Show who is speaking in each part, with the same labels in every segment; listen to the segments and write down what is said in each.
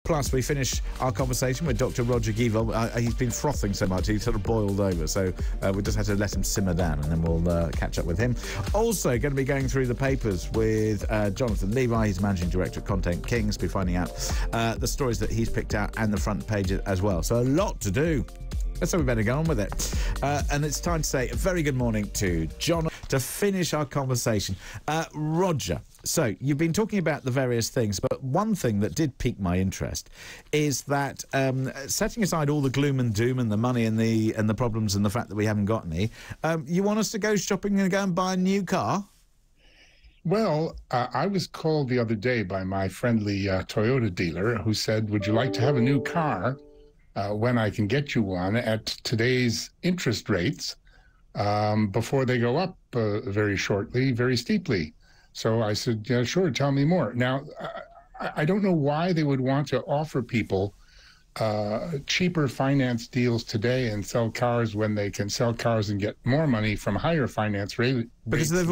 Speaker 1: Plus, we finish our conversation with Dr. Roger Gievell. He's been frothing so much, he's sort of boiled over, so we just had to let him simmer down, and then we'll catch up with him. Also, going to be going through the papers with Jonathan Levi. He's Managing Director at Content Kings. Be finding out the stories that he's picked out and the front page as well. So a lot to do. So we better go on with it. And it's time to say a very good morning to John to finish our conversation. Roger, so you've been talking about the various things, but one thing that did pique my interest is that setting aside all the gloom and doom and the money and the problems and the fact that we haven't got any, you want us to go shopping and go and buy a new car?
Speaker 2: Well, I was called the other day by my friendly Toyota dealer who said, would you like to have a new car when I can get you one at today's interest rates before they go up very shortly, very steeply? So I said, yeah, sure, tell me more. Now, I don't know why they would want to offer people cheaper finance deals today and sell cars when they can sell cars and get more money from higher finance rates.
Speaker 1: Because they've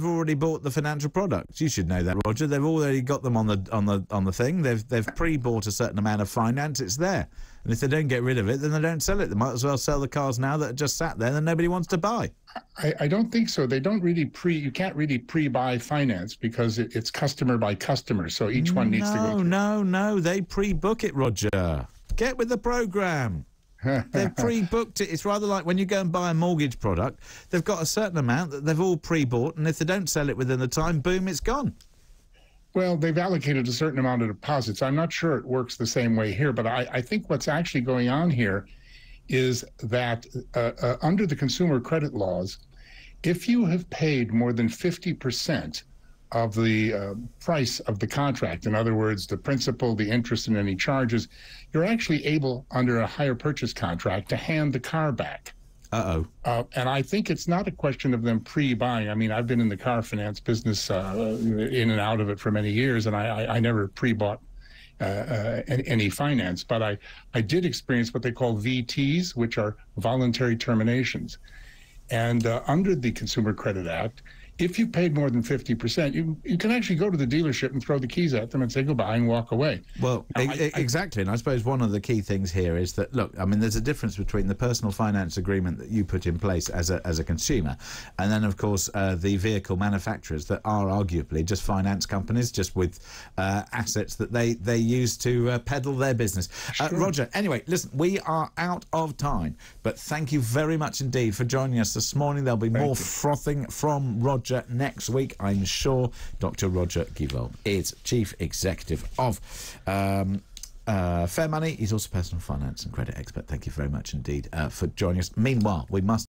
Speaker 1: already bought the financial products. You should know that, Roger. They've already got them on the thing. They've pre-bought a certain amount of finance. It's there, and if they don't get rid of it, then they don't sell it. They might as well sell the cars now that are just sat there that nobody wants to buy.
Speaker 2: I don't think so. They don't really you can't really pre-buy finance because it's customer by customer. So each one needs to go.
Speaker 1: No. They pre-book it, Roger. Get with the program. They've pre-booked it. It's rather like when you go and buy a mortgage product, they've got a certain amount that they've all pre-bought, and if they don't sell it within the time, boom, it's gone.
Speaker 2: Well, they've allocated a certain amount of deposits. I'm not sure it works the same way here, but I think what's actually going on here is that under the consumer credit laws, if you have paid more than 50% of the price of the contract, in other words, the principal, the interest, and any charges, you're actually able, under a hire purchase contract, to hand the car back. And I think it's not a question of them pre-buying. I mean, I've been in the car finance business in and out of it for many years, and I never pre-bought any finance, but I did experience what they call VTs, which are voluntary terminations. And under the Consumer Credit Act, if you paid more than 50%, you can actually go to the dealership and throw the keys at them and say goodbye and walk away.
Speaker 1: Well, exactly. And I suppose one of the key things here is that, look, I mean, there's a difference between the personal finance agreement that you put in place as a consumer, and then, of course, the vehicle manufacturers that are arguably just finance companies, just with assets that they use to peddle their business. Sure. Roger, anyway, listen, we are out of time, but thank you very much indeed for joining us this morning. There'll be more frothing from Roger next week, I'm sure. Dr. Roger Gievell is Chief Executive of Fair Money. He's also personal finance and credit expert. Thank you very much indeed for joining us. Meanwhile, we must